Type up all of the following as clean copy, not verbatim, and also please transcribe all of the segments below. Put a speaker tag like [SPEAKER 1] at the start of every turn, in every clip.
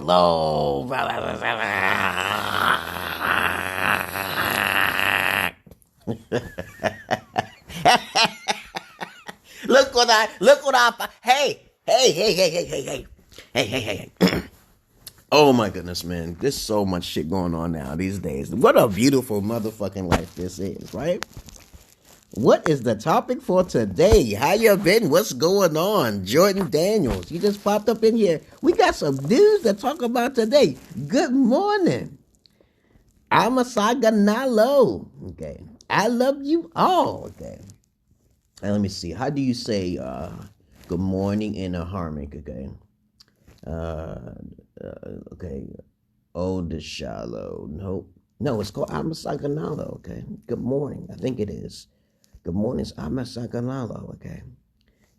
[SPEAKER 1] Low. Look what I, hey. Oh my goodness, man. There's so much shit going on now these days. What a beautiful motherfucking life this is, right? What is the topic for today? How you been? What's going on? Jordan Daniels, you just popped up in here. We got some news to talk about today. Good morning. I'm a Saganalo. Okay. I love you all. Okay. And let me see. How do you say good morning in a harmonic? Okay. Okay. Oh, the shallow. No, it's called I'm a Saganalo. Okay. Good morning. I think it is. Good morning. I'm a Saganalo. Okay.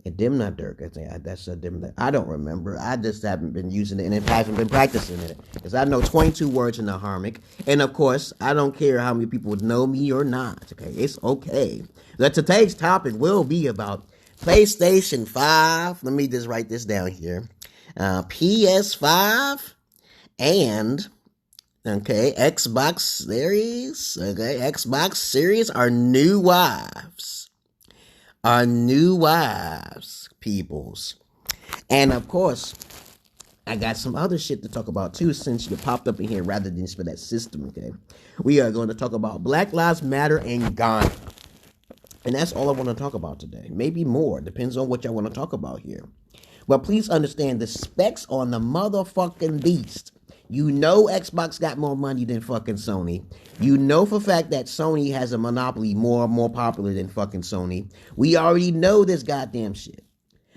[SPEAKER 1] And Dimna Dirk. I think that's a Dimna. I don't remember. I just haven't been using it and haven't been practicing it. Because I know 22 words in the harmonic. And of course, I don't care how many people know me or not. Okay. It's okay. But today's topic will be about PlayStation 5. Let me just write this down here. PS5 and Xbox Series. Okay, Xbox Series are new wives. Peoples. And of course, I got some other shit to talk about too, since you popped up in here rather than just for that system. Okay, we are going to talk about Black Lives Matter in Ghana. And that's all I want to talk about today. Maybe more. Depends on what y'all want to talk about here. But please understand the specs on the motherfucking beast. You know Xbox got more money than fucking Sony. You know for a fact that Sony has a monopoly more popular than fucking Sony. We already know this goddamn shit.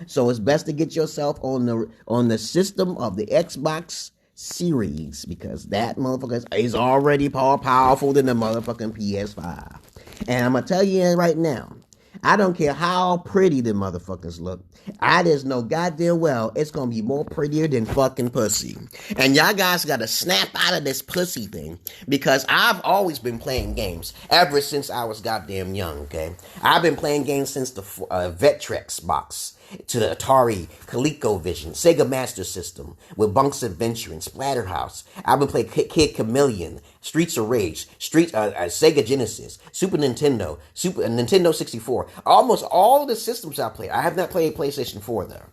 [SPEAKER 1] So it's best to get yourself on the system of the Xbox Series, because that motherfucker is already more powerful than the motherfucking PS5. And I'm going to tell you right now, I don't care how pretty the motherfuckers look. I just know goddamn well it's going to be more prettier than fucking pussy. And y'all guys got to snap out of this pussy thing, because I've always been playing games ever since I was goddamn young, okay? I've been playing games since the Vectrex box, to the Atari, ColecoVision, Sega Master System, with Bunk's Adventure and Splatterhouse. I've been playing Kid Chameleon, Streets of Rage, Sega Genesis, Super Nintendo, Nintendo 64. Almost all the systems I play. I have not played PlayStation 4 though.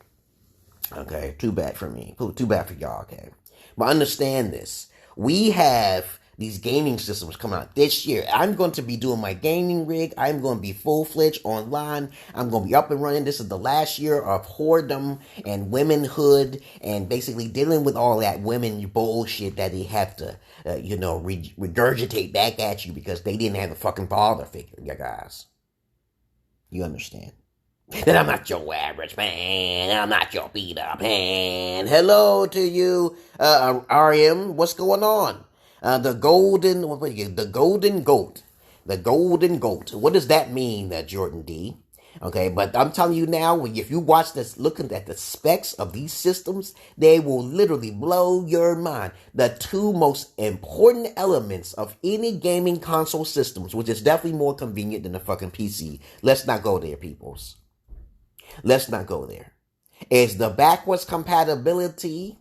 [SPEAKER 1] Okay, too bad for me. Too bad for y'all, okay? But understand this. We have these gaming systems coming out this year. I'm going to be doing my gaming rig. I'm going to be full-fledged online. I'm going to be up and running. This is the last year of whoredom and womanhood and basically dealing with all that women bullshit that they have to, regurgitate back at you because they didn't have a fucking father figure, you guys. You understand? That I'm not your average man. I'm not your beat-up man. Hello to you, RM. What's going on? The golden goat. The golden goat. What does that mean, Jordan D? Okay, but I'm telling you now, if you watch this, looking at the specs of these systems, they will literally blow your mind. The two most important elements of any gaming console systems, which is definitely more convenient than a fucking PC. Let's not go there, peoples. Let's not go there. Is the backwards compatibility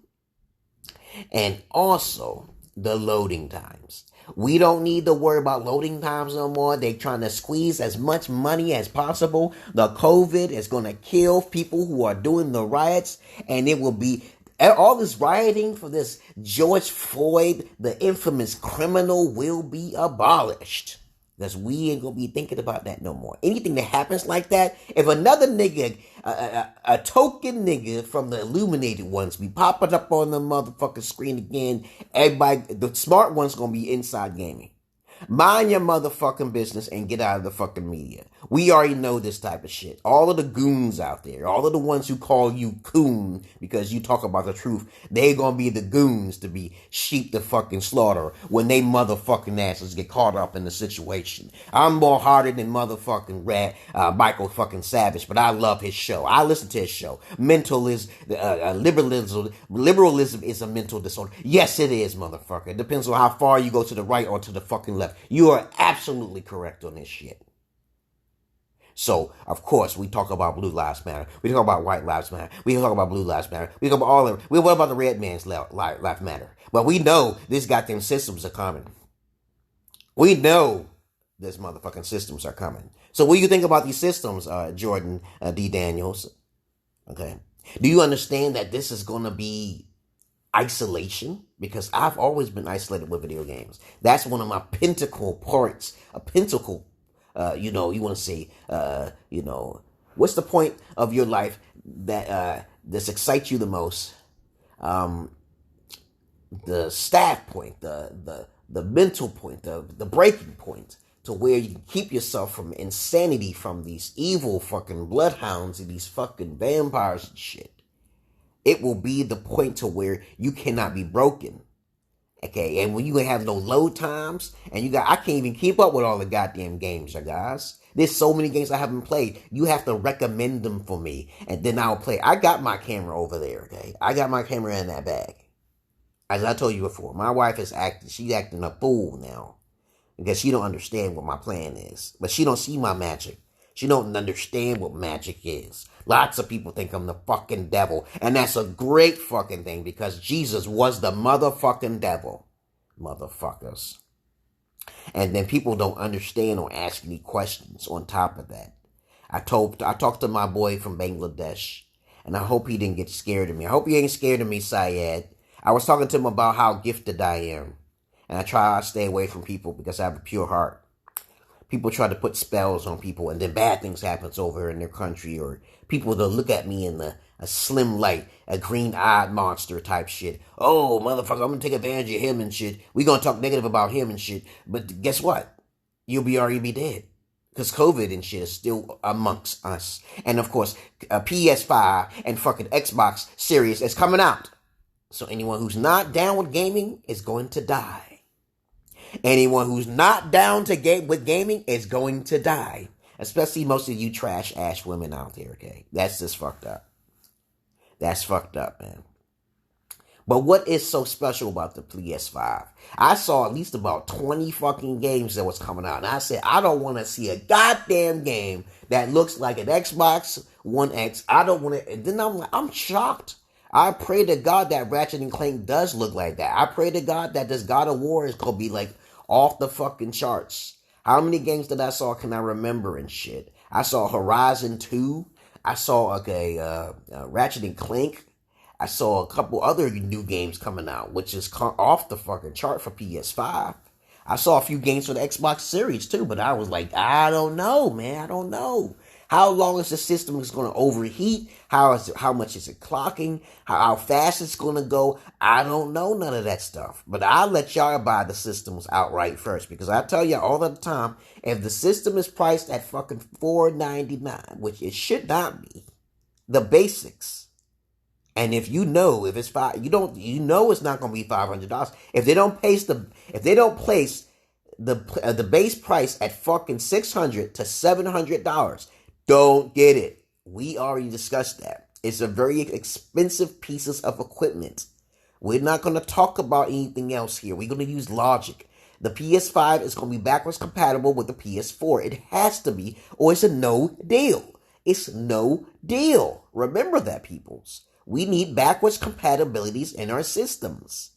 [SPEAKER 1] and also the loading times. We don't need to worry about loading times no more. They're trying to squeeze as much money as possible. The COVID is going to kill people who are doing the riots, and it will be all this rioting for this George Floyd, the infamous criminal, will be abolished. Because we ain't going to be thinking about that no more. Anything that happens like that, if another nigga, a token nigga from the illuminated ones be popping up on the motherfucking screen again, everybody, the smart ones going to be inside gaming. Mind your motherfucking business and get out of the fucking media. We already know this type of shit. All of the goons out there, all of the ones who call you coon because you talk about the truth, they gonna be the goons to be sheep to fucking slaughter when they motherfucking asses get caught up in the situation. I'm more harder than motherfucking Michael fucking Savage, but I love his show. I listen to his show. Liberalism is a mental disorder. Yes, it is, motherfucker. It depends on how far you go to the right or to the fucking left. You are absolutely correct on this shit. So, of course, we talk about Blue Lives Matter. We talk about White Lives Matter. We talk about Blue Lives Matter. We talk about all of it. What about the red man's life matter? But we know these goddamn systems are coming. We know these motherfucking systems are coming. So what do you think about these systems, Jordan D. Daniels? Okay. Do you understand that this is going to be isolation? Because I've always been isolated with video games. That's one of my pinnacle parts. A pinnacle, you want to say, what's the point of your life that this excites you the most? The staff point, the mental point, the breaking point, to where you can keep yourself from insanity from these evil fucking bloodhounds and these fucking vampires and shit. It will be the point to where you cannot be broken. Okay, and when you have no load times, and I can't even keep up with all the goddamn games, you guys. There's so many games I haven't played. You have to recommend them for me, and then I'll play. I got my camera over there, okay? I got my camera in that bag. As I told you before, my wife is she's acting a fool now. Because she don't understand what my plan is. But she don't see my magic. She don't understand what magic is. Lots of people think I'm the fucking devil. And that's a great fucking thing, because Jesus was the motherfucking devil. Motherfuckers. And then people don't understand or ask any questions on top of that. I talked to my boy from Bangladesh. And I hope he didn't get scared of me. I hope he ain't scared of me, Syed. I was talking to him about how gifted I am. And I try to stay away from people because I have a pure heart. People try to put spells on people, and then bad things happens over in their country, or people that look at me in a slim light, a green-eyed monster type shit. Oh, motherfucker, I'm going to take advantage of him and shit. We going to talk negative about him and shit. But guess what? You'll already be dead. Because COVID and shit is still amongst us. And of course, PS5 and fucking Xbox Series is coming out. So anyone who's not down with gaming is going to die. Anyone who's not down with gaming is going to die. Especially most of you trash ass women out there, okay? That's just fucked up. That's fucked up, man. But what is so special about the PS5? I saw at least about 20 fucking games that was coming out. And I said, I don't want to see a goddamn game that looks like an Xbox One X. I don't want to. And then I'm shocked. I pray to God that Ratchet and Clank does look like that. I pray to God that this God of War is going to be like off the fucking charts. How many games that I saw can I remember and shit? I saw Horizon 2. I saw Ratchet and Clank. I saw a couple other new games coming out, which is off the fucking chart for PS5. I saw a few games for the Xbox Series too, but I was like, I don't know, man. I don't know. How long is the system going to overheat? How much is it clocking? How fast it's going to go? I don't know none of that stuff. But I'll let y'all buy the systems outright first. Because I tell you all the time, if the system is priced at fucking $499, which it should not be, the basics. And if it's it's not going to be $500. If they don't place the base price at fucking $600 to $700, don't get it. We already discussed that. It's a very expensive pieces of equipment. We're not going to talk about anything else here. We're going to use logic. The PS5 is going to be backwards compatible with the PS4. It has to be, or it's a no deal. It's no deal. Remember that, peoples. We need backwards compatibilities in our systems.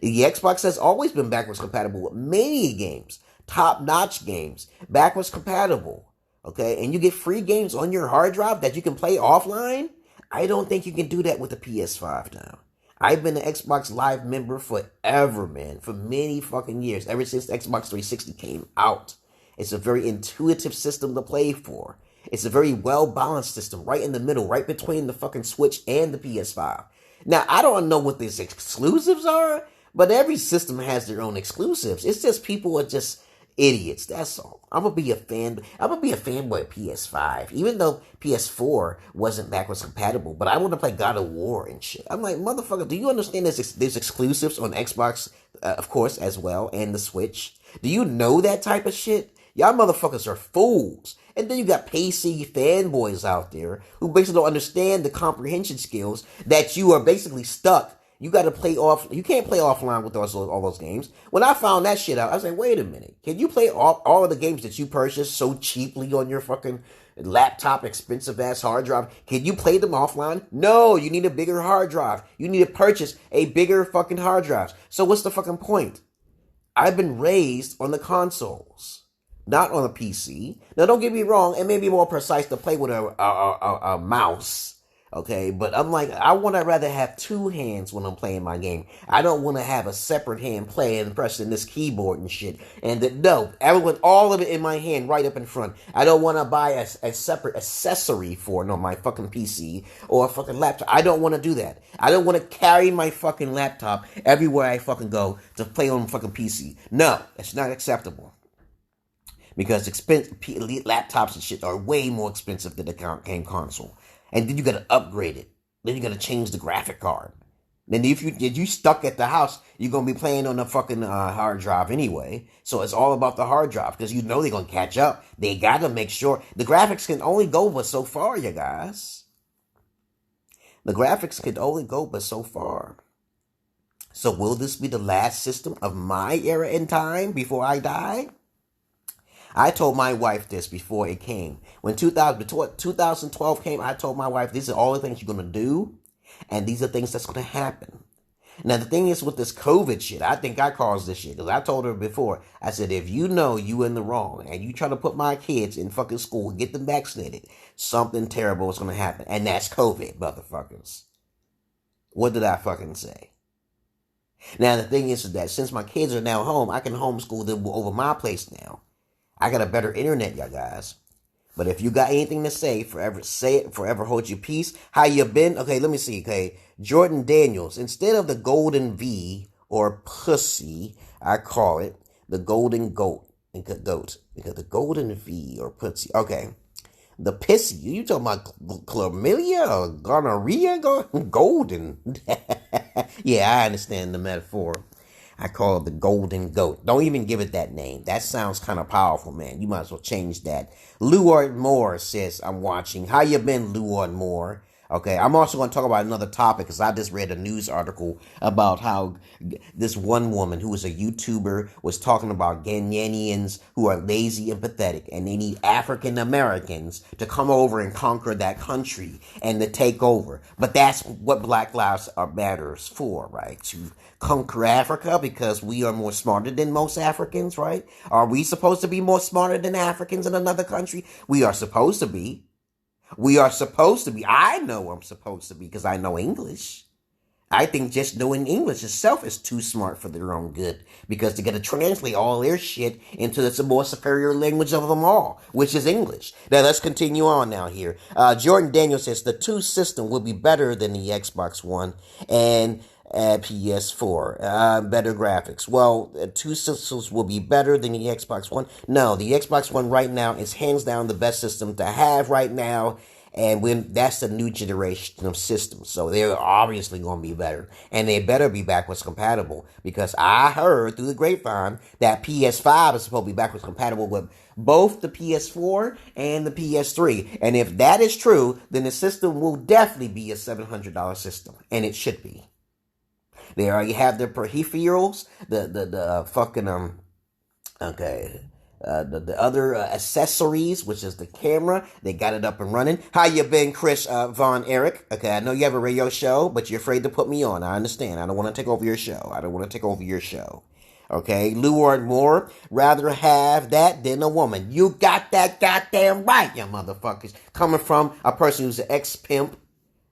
[SPEAKER 1] The Xbox has always been backwards compatible with many games. Top-notch games. Backwards compatible. Okay, and you get free games on your hard drive that you can play offline. I don't think you can do that with the PS5 now. I've been an Xbox Live member forever, man. For many fucking years. Ever since the Xbox 360 came out. It's a very intuitive system to play for. It's a very well-balanced system. Right in the middle. Right between the fucking Switch and the PS5. Now, I don't know what these exclusives are. But every system has their own exclusives. It's just people are just idiots. That's all. I'm gonna be a fanboy of PS5, even though PS4 wasn't backwards compatible. But I want to play God of War and shit. I'm like, motherfucker, do you understand there's exclusives on Xbox, of course, as well, and the Switch? Do you know that type of shit? Y'all motherfuckers are fools. And then you got PC fanboys out there who basically don't understand the comprehension skills that you are basically stuck. You got to play off. You can't play offline with all those games. When I found that shit out, I was like, wait a minute. Can you play all of the games that you purchased so cheaply on your fucking laptop, expensive ass hard drive? Can you play them offline? No, you need a bigger hard drive. You need to purchase a bigger fucking hard drive. So what's the fucking point? I've been raised on the consoles, not on a PC. Now, don't get me wrong. It may be more precise to play with a mouse. Okay, but I'm like, I want to rather have two hands when I'm playing my game. I don't want to have a separate hand playing and pressing this keyboard and shit. No, I want all of it in my hand right up in front. I don't want to buy a separate accessory for my fucking PC or a fucking laptop. I don't want to do that. I don't want to carry my fucking laptop everywhere I fucking go to play on fucking PC. No, it's not acceptable. Because laptops and shit are way more expensive than the game console. And then you gotta upgrade it. Then you gotta change the graphic card. Then if you stuck at the house, you're gonna be playing on a fucking hard drive anyway. So it's all about the hard drive because you know they're gonna catch up. They gotta make sure the graphics can only go but so far, you guys. The graphics can only go but so far. So will this be the last system of my era in time before I die? I told my wife this before it came. When 2012 came, I told my wife, these are all the things you're going to do, and these are things that's going to happen. Now, the thing is with this COVID shit, I think I caused this shit, because I told her before, I said, if you know you in the wrong, and you try to put my kids in fucking school and get them vaccinated, something terrible is going to happen, and that's COVID, motherfuckers. What did I fucking say? Now, the thing is that since my kids are now home, I can homeschool them over my place now. I got a better internet, y'all guys. But if you got anything to say, forever say it, forever hold your peace. How you been? Okay, let me see, okay. Jordan Daniels, instead of the golden V or pussy, I call it the golden goat. Because the golden V or pussy. Okay. The pissy. You talking about chlamydia or gonorrhea? Golden. Yeah, I understand the metaphor. I call it the golden goat. Don't even give it that name. That sounds kind of powerful, man. You might as well change that. Luard Moore says, I'm watching. How you been, Luard Moore? Okay, I'm also going to talk about another topic because I just read a news article about how this one woman who was a YouTuber was talking about Ghanaians who are lazy and pathetic, and they need African Americans to come over and conquer that country and to take over. But that's what Black Lives Matters for, right? To conquer Africa because we are more smarter than most Africans, right? Are we supposed to be more smarter than Africans in another country? We are supposed to be. We are supposed to be. I know I'm supposed to be because I know English. I think just knowing English itself is too smart for their own good because they got to translate all their shit into the more superior language of them all, which is English. Now, let's continue on now here. Jordan Daniel says the two system will be better than the Xbox One and PS4. Better graphics. Well, two systems will be better than the Xbox One. No, the Xbox One right now is hands down the best system to have right now. And that's the new generation of systems. So they're obviously going to be better. And they better be backwards compatible. Because I heard through the grapevine that PS5 is supposed to be backwards compatible with both the PS4 and the PS3. And if that is true, then the system will definitely be a $700 system. And it should be. They already have their peripherals, the other accessories, which is the camera. They got it up and running. How you been, Chris Von Erich? Okay, I know you have a radio show, but you're afraid to put me on. I understand. I don't want to take over your show. Okay, Luard Moore, rather have that than a woman. You got that goddamn right, you motherfuckers. Coming from a person who's an ex-pimp.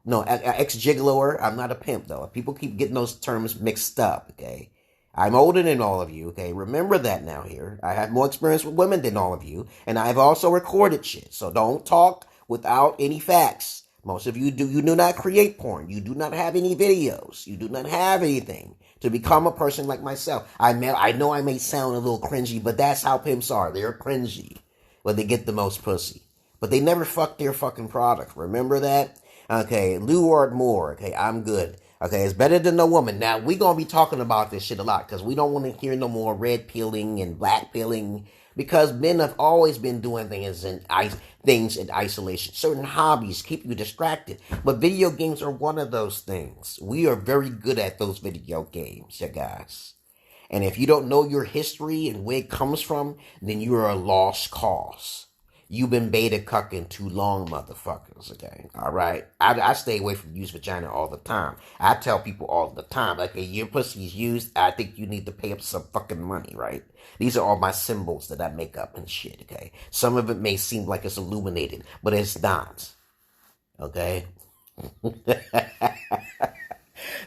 [SPEAKER 1] No, ex-Giglioer. I'm not a pimp, though. People keep getting those terms mixed up, okay? I'm older than all of you, okay? Remember that now here. I have more experience with women than all of you, and I've also recorded shit. So don't talk without any facts. Most of you do not create porn. You do not have any videos. You do not have anything to become a person like myself. I know I may sound a little cringy, but that's how pimps are. They're cringy when they get the most pussy. But they never fuck their fucking product. Remember that? Okay, Luard Moore. Okay, I'm good. Okay, it's better than no woman. Now, we're going to be talking about this shit a lot because we don't want to hear no more red pilling and black pilling Because men have always been doing things in isolation. Certain hobbies keep you distracted. But video games are one of those things. We are very good at those video games, you guys. And if you don't know your history and where it comes from, then you're a lost cause. You've been beta cucking too long, motherfuckers, okay? All right? I stay away from used vagina all the time. I tell people all the time, like, if your pussy's used, I think you need to pay up some fucking money, right? These are all my symbols that I make up and shit, okay? Some of it may seem like it's illuminated, but it's not, okay?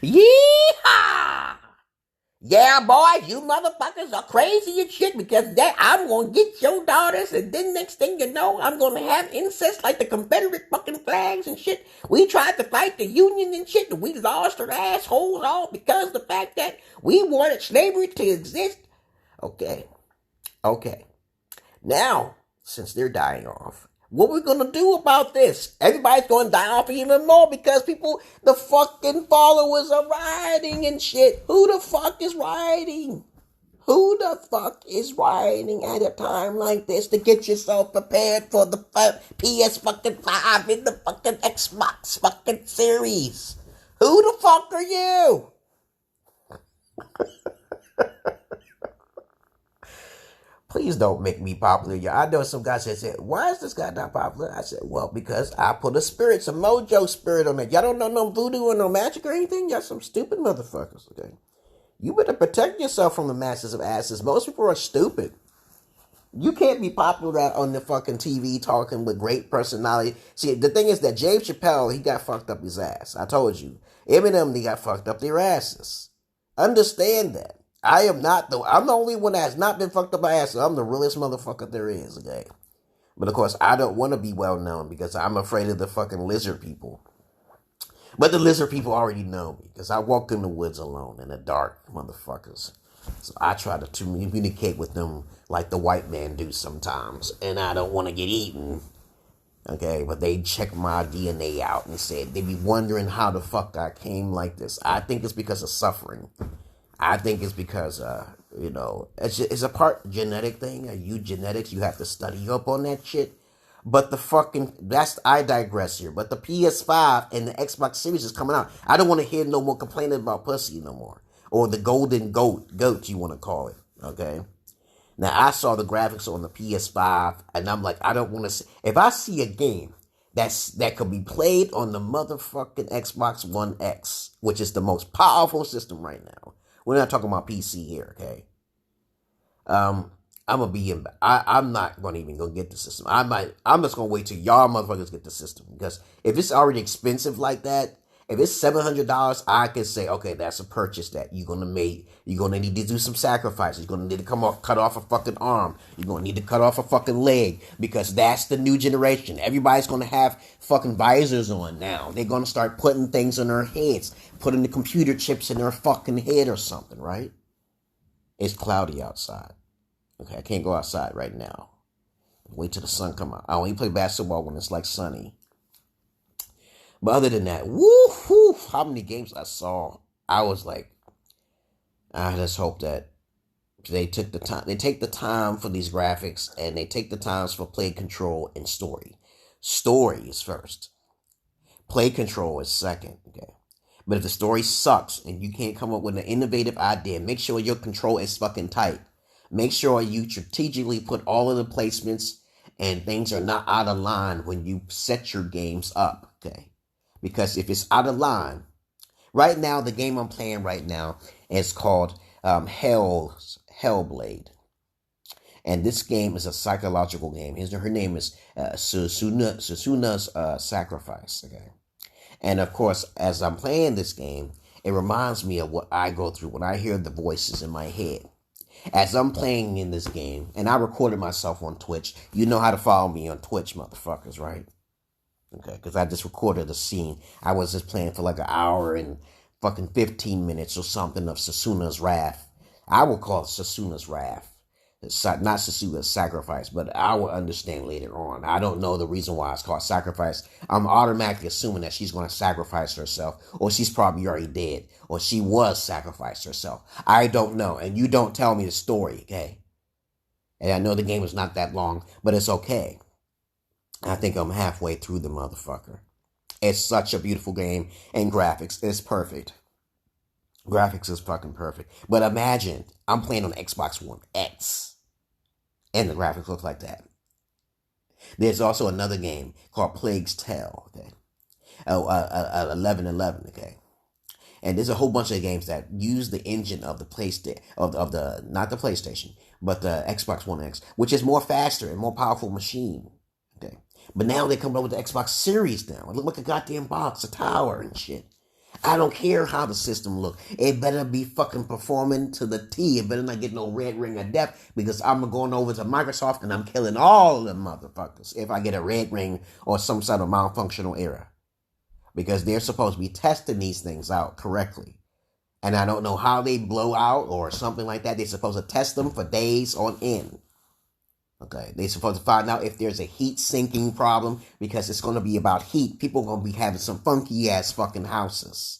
[SPEAKER 1] Yeehaw! Yeah, boy, you motherfuckers are crazy and shit because that I'm gonna get your daughters and then next thing you know, I'm gonna have incest like the Confederate fucking flags and shit. We tried to fight the Union and shit and we lost our assholes all because of the fact that we wanted slavery to exist. Okay. Now, since they're dying off, what we gonna do about this? Everybody's gonna die off even more because the fucking followers are rioting and shit. Who the fuck is rioting? Who the fuck is rioting at a time like this to get yourself prepared for the PS5 and the fucking Xbox fucking Series? Who the fuck are you? Please don't make me popular. I know some guy said, why is this guy not popular? I said, well, because I put some mojo spirit on it. Y'all don't know no voodoo or no magic or anything? Y'all some stupid motherfuckers, okay? You better protect yourself from the masses of asses. Most people are stupid. You can't be popular out on the fucking TV talking with great personality. See, the thing is that James Chappelle, he got fucked up his ass. I told you. Eminem, they got fucked up their asses. Understand that. I'm the only one that has not been fucked up by ass. I'm the realest motherfucker there is, okay? But of course, I don't want to be well known because I'm afraid of the fucking lizard people. But the lizard people already know me because I walk in the woods alone in the dark, motherfuckers. So I try to communicate with them like the white man do sometimes. And I don't want to get eaten. Okay, but they check my DNA out and said they be wondering how the fuck I came like this. I think it's because of suffering. I think it's because, it's a part genetic thing. Eugenetics, you have to study up on that shit. But I digress here. But the PS5 and the Xbox Series is coming out. I don't want to hear no more complaining about pussy no more. Or the golden goat you want to call it, okay? Now, I saw the graphics on the PS5, and I'm like, I don't want to see. If I see a game that could be played on the motherfucking Xbox One X, which is the most powerful system right now. We're not talking about PC here, okay? I'm not gonna even go get the system. I'm just gonna wait till y'all motherfuckers get the system because if it's already expensive like that, if it's $700, I can say, okay, that's a purchase that you're gonna make. You're gonna need to do some sacrifices. You're gonna need to cut off a fucking arm. You're gonna need to cut off a fucking leg because that's the new generation. Everybody's gonna have fucking visors on now. They're gonna start putting things on their heads, putting the computer chips in their fucking head or something, right? It's cloudy outside. Okay, I can't go outside right now. Wait till the sun come out. I only play basketball when it's like sunny. But other than that, woo-hoo, how many games I saw, I was like, I just hope that they take the time for these graphics and they take the times for play control and story. Story is first. Play control is second, okay? But if the story sucks and you can't come up with an innovative idea, make sure your control is fucking tight. Make sure you strategically put all of the placements and things are not out of line when you set your games up, okay? Because if it's out of line, right now, the game I'm playing right now is called Hellblade. And this game is a psychological game. Her name is Susuna's Sacrifice, okay? And of course, as I'm playing this game, it reminds me of what I go through when I hear the voices in my head. As I'm playing in this game, and I recorded myself on Twitch. You know how to follow me on Twitch, motherfuckers, right? Okay, because I just recorded the scene. I was just playing for like an hour and fucking 15 minutes or something of Susuna's Wrath. I will call it Susuna's Wrath. Not Susuna's Sacrifice, but I will understand later on. I don't know the reason why it's called Sacrifice. I'm automatically assuming that she's going to sacrifice herself, or she's probably already dead, or she was sacrificed herself. I don't know, and you don't tell me the story, okay? And I know the game is not that long, but it's okay. I think I'm halfway through the motherfucker. It's such a beautiful game, and graphics is perfect. Graphics is fucking perfect. But imagine, I'm playing on Xbox One X, and the graphics look like that. There's also another game called Plague's Tale, okay? 1111, okay? And there's a whole bunch of games that use the engine of the PlayStation, not the PlayStation, but the Xbox One X, which is more faster and more powerful machine, okay? But now they come up with the Xbox Series now. It look like a goddamn box, a tower and shit. I don't care how the system look. It better be fucking performing to the T. It better not get no red ring of death, because I'm going over to Microsoft and I'm killing all of them motherfuckers if I get a red ring or some sort of malfunctional error. Because they're supposed to be testing these things out correctly. And I don't know how they blow out or something like that. They're supposed to test them for days on end. Okay, they're supposed to find out if there's a heat sinking problem, because it's going to be about heat. People are going to be having some funky ass fucking houses.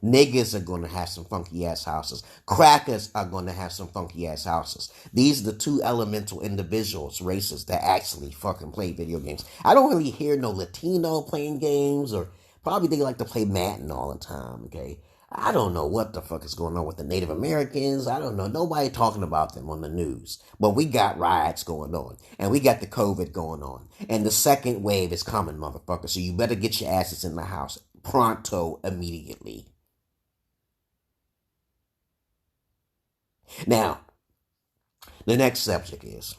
[SPEAKER 1] Niggas are going to have some funky ass houses. Crackers are going to have some funky ass houses. These are the two elemental individuals, races, that actually fucking play video games. I don't really hear no Latino playing games, or probably they like to play Madden all the time, okay? I don't know what the fuck is going on with the Native Americans. I don't know. Nobody talking about them on the news. But we got riots going on. And we got the COVID going on. And the second wave is coming, motherfucker. So you better get your asses in the house. Pronto, immediately. Now, the next subject is,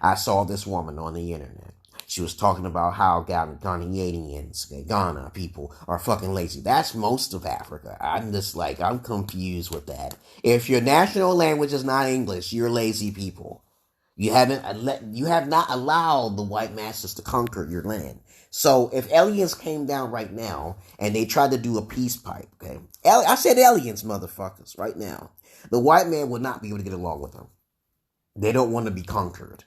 [SPEAKER 1] I saw this woman on the internet. She was talking about how Ghanaians, Ghana people are fucking lazy. That's most of Africa. I'm confused with that. If your national language is not English, you're lazy people. You have not allowed the white masters to conquer your land. So if aliens came down right now and they tried to do a peace pipe, okay? I said aliens, motherfuckers, right now. The white man would not be able to get along with them. They don't want to be conquered.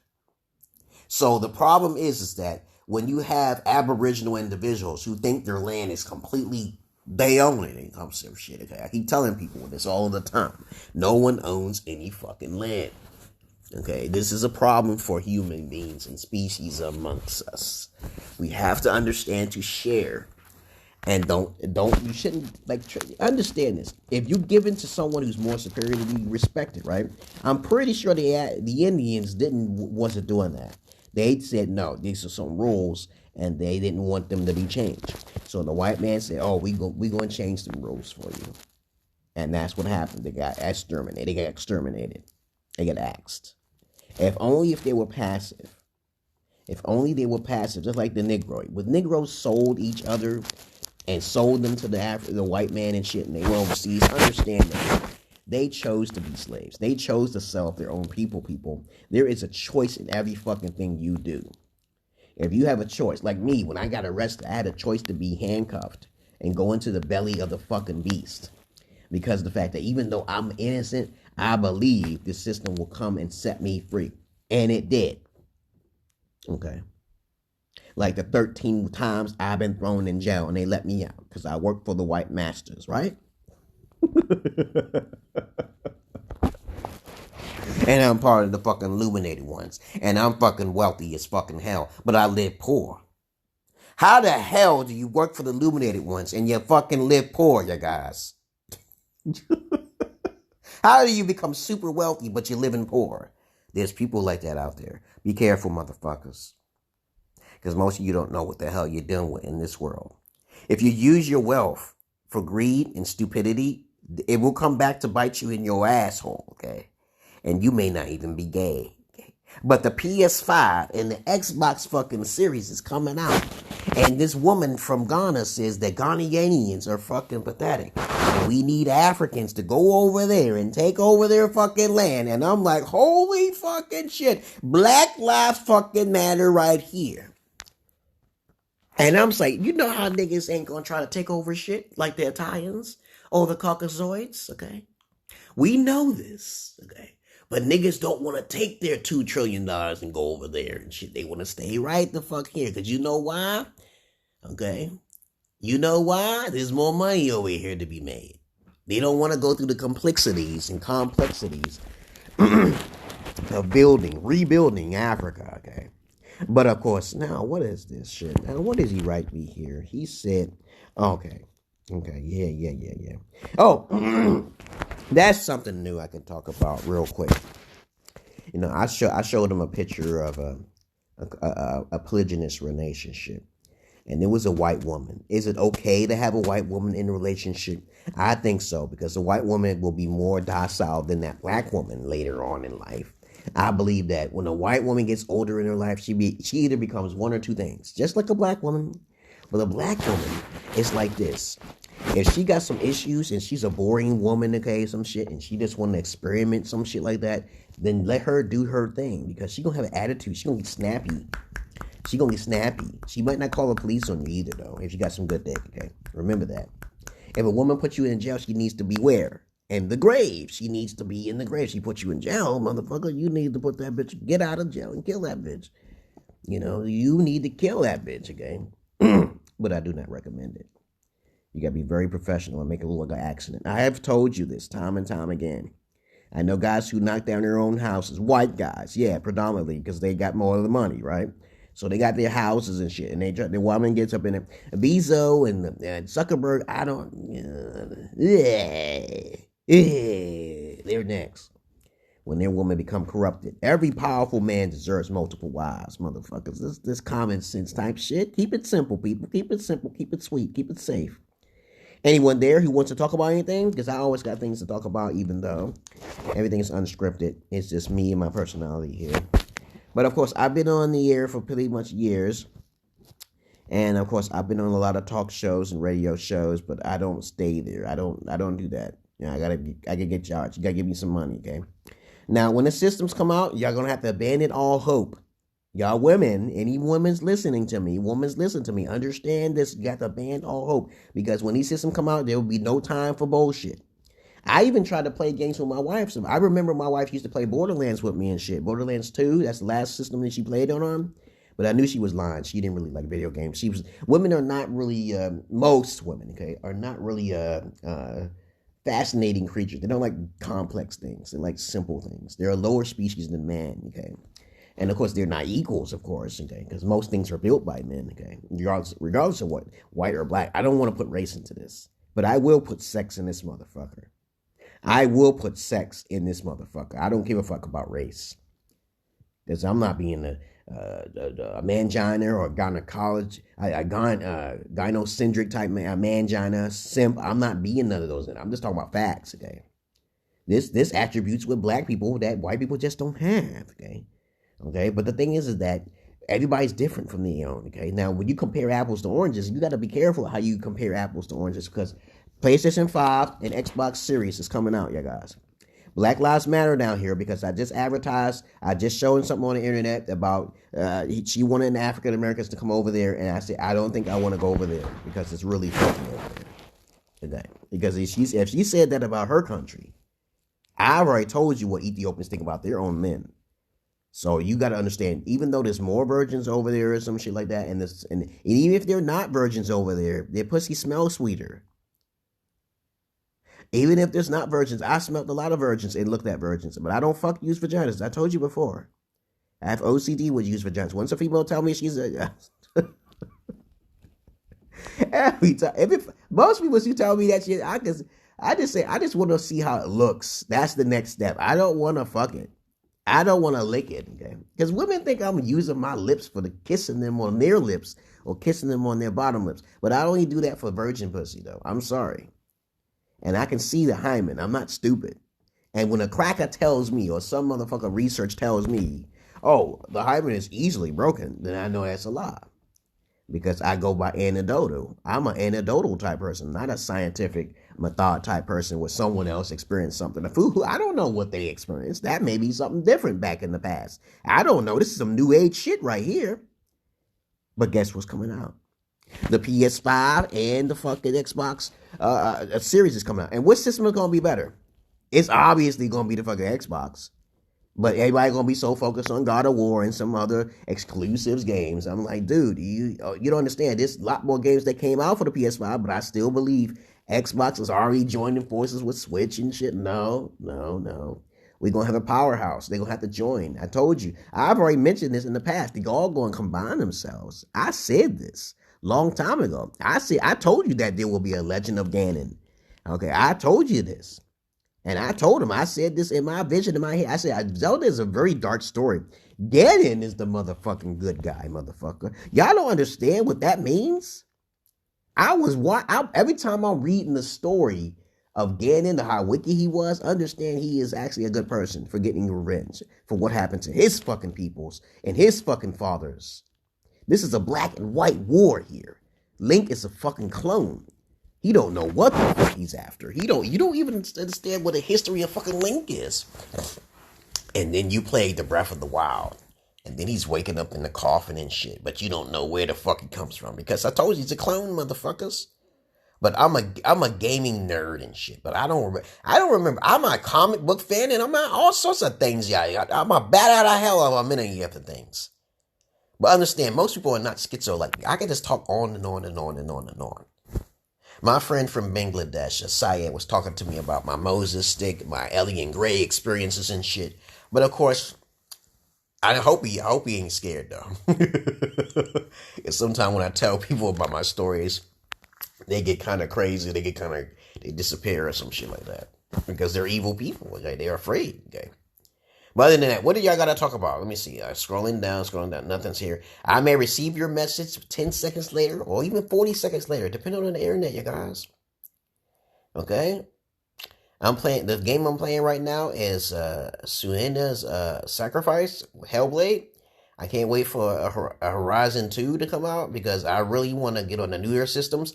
[SPEAKER 1] So the problem is that when you have Aboriginal individuals who think their land is completely, they own it and comes to shit, okay? I keep telling people this all the time. No one owns any fucking land. Okay, this is a problem for human beings and species amongst us. We have to understand to share. And you shouldn't, understand this. If you give in to someone who's more superior to you, respect it, right? I'm pretty sure the Indians wasn't doing that. They said, no, these are some rules, and they didn't want them to be changed. So the white man said, oh, we going to change some rules for you. And that's what happened. They got exterminated. They got axed. If only if they were passive. If only they were passive, just like the Negro. When Negroes sold each other and sold them to the white man and shit, and they went overseas, understand that. They chose to be slaves. They chose to sell their own people. There is a choice in every fucking thing you do. If you have a choice, like me, when I got arrested, I had a choice to be handcuffed and go into the belly of the fucking beast. Because of the fact that even though I'm innocent, I believe the system will come and set me free. And it did. Okay. Like the 13 times I've been thrown in jail and they let me out because I work for the white masters, right? And I'm part of the fucking illuminated ones. And I'm fucking wealthy as fucking hell. But I live poor. How the hell do you work for the illuminated ones and you fucking live poor, you guys? How do you become super wealthy but you're living poor? There's people like that out there. Be careful, motherfuckers. Because most of you don't know what the hell you're doing with in this world. If you use your wealth for greed and stupidity, it will come back to bite you in your asshole, okay? And you may not even be gay. Okay? But the PS5 and the Xbox fucking Series is coming out. And this woman from Ghana says that Ghanaians are fucking pathetic. And we need Africans to go over there and take over their fucking land. And I'm like, holy fucking shit. Black lives fucking matter right here. And I'm like, you know how niggas ain't gonna try to take over shit like the Italians or the Caucasoids, okay? We know this, okay? But niggas don't want to take their $2 trillion and go over there and shit. They want to stay right the fuck here. Because you know why? Okay? You know why? There's more money over here to be made. They don't want to go through the complexities and of rebuilding Africa, okay? But of course, now what is this shit? Now what does he write me here? He said, okay, yeah. Oh, that's something new I can talk about real quick. You know, I showed him a picture of a polygynous relationship, and it was a white woman. Is it okay to have a white woman in a relationship? I think so, because the white woman will be more docile than that black woman later on in life. I believe that when a white woman gets older in her life, she either becomes one or two things, just like a black woman. But a black woman is like this. If she got some issues and she's a boring woman, okay, some shit, and she just want to experiment some shit like that, then let her do her thing, because she gonna have an attitude. She gonna get snappy. She might not call the police on you either, though, if you got some good dick, okay? Remember that. If a woman puts you in jail, she needs to beware. In the grave. She needs to be in the grave. She put you in jail, motherfucker. You need to put that bitch, get out of jail and kill that bitch. You know, you need to kill that bitch, okay? But I do not recommend it. You gotta be very professional and make it look like an accident. I have told you this time and time again. I know guys who knock down their own houses, white guys, yeah, predominantly, because they got more of the money, right? So they got their houses and shit, and the woman gets up in it. Bezos and Zuckerberg, they're next. When their woman become corrupted. Every powerful man deserves multiple wives, motherfuckers. This common sense type shit. Keep it simple, people. Keep it simple. Keep it sweet. Keep it safe. Anyone there who wants to talk about anything? Because I always got things to talk about, even though everything is unscripted. It's just me and my personality here. But of course, I've been on the air for pretty much years. And of course, I've been on a lot of talk shows and radio shows, but I don't stay there. I don't do that. You know, I gotta get charged. You gotta give me some money, okay? Now, when the systems come out, y'all gonna have to abandon all hope. Y'all women, any women's listening to me, understand this. You got to abandon all hope, because when these systems come out, there will be no time for bullshit. I even tried to play games with my wife. So I remember my wife used to play Borderlands with me and shit. Borderlands 2, that's the last system that she played on. But I knew she was lying. She didn't really like video games. Women are not really, most women, okay, are not really fascinating creatures. They don't like complex things. They like simple things. They're a lower species than man, okay? And of course, they're not equals, of course, okay? Because most things are built by men, okay? Regardless of what, white or black. I don't want to put race into this. But I will put sex in this motherfucker. I will put sex in this motherfucker. I don't give a fuck about race. Because I'm not being a mangina or a gynecologist, gynocentric type mangina, simp. I'm not being none of those. I'm just talking about facts, okay? This attributes with black people that white people just don't have, okay? Okay, but the thing is that everybody's different from their own, okay? Now, when you compare apples to oranges, you got to be careful how you compare apples to oranges, because PlayStation 5 and Xbox Series is coming out, yeah, guys. Black Lives Matter down here, because I just showing something on the internet about she wanted the African Americans to come over there, and I said I don't think I want to go over there because it's really fucking over there. Okay? Because if she said that about her country, I've already told you what Ethiopians think about their own men. So you got to understand, even though there's more virgins over there or some shit like that, and even if they're not virgins over there, their pussy smells sweeter. Even if there's not virgins, I smelled a lot of virgins and looked at virgins, but I don't use vaginas. I told you before. I have OCD with use vaginas. Once a female tell me she's a every time, most people who tell me that shit, I just want to see how it looks. That's the next step. I don't want to fuck it. I don't want to lick it, okay? Because women think I'm using my lips for the kissing them on their lips or kissing them on their bottom lips. But I only do that for virgin pussy, though. I'm sorry. And I can see the hymen. I'm not stupid. And when a cracker tells me, or some motherfucker research tells me, oh, the hymen is easily broken, then I know that's a lie. Because I go by anecdotal. I'm an anecdotal type person, not a scientific method type person where someone else experienced something. I don't know what they experienced. That may be something different back in the past. I don't know. This is some new age shit right here. But guess what's coming out? The PS5 and the fucking Xbox Series is coming out. And what system is going to be better? It's obviously going to be the fucking Xbox. But everybody going to be so focused on God of War and some other exclusives games. I'm like, dude, you don't understand. There's a lot more games that came out for the PS5, but I still believe Xbox is already joining forces with Switch and shit. No. We're going to have a powerhouse. They're going to have to join. I told you. I've already mentioned this in the past. They're all going to combine themselves. I said this long time ago. I told you that there will be a Legend of Ganon. Okay, I told you this. And I told him, I said this in my vision in my head. I said, Zelda is a very dark story. Ganon is the motherfucking good guy, motherfucker. Y'all don't understand what that means? Every time I'm reading the story of Ganon, how wicked he was, understand he is actually a good person for getting revenge for what happened to his fucking peoples and his fucking fathers. This is a black and white war here. Link is a fucking clone. He don't know what the fuck he's after. You don't even understand what the history of fucking Link is. And then you play the Breath of the Wild. And then he's waking up in the coffin and shit. But you don't know where the fuck he comes from. Because I told you he's a clone, motherfuckers. But I'm a gaming nerd and shit. But I don't remember. I'm a comic book fan and I'm not all sorts of things. Yeah, I'm a bat out of hell of a many other things. But understand, most people are not schizo like me. I can just talk on and on and on and on and on. My friend from Bangladesh, Syed, was talking to me about my Moses stick, my Alien Grey experiences and shit. But of course, I hope he ain't scared though. Because sometimes when I tell people about my stories, they get kind of crazy. They disappear or some shit like that. Because they're evil people. Okay? They're afraid. Okay. But other than that, what do y'all got to talk about? Let me see. Scrolling down. Nothing's here. I may receive your message 10 seconds later or even 40 seconds later, depending on the internet, you guys. Okay? The game I'm playing right now is Suena's Sacrifice, Hellblade. I can't wait for a Horizon 2 to come out because I really want to get on the newer systems.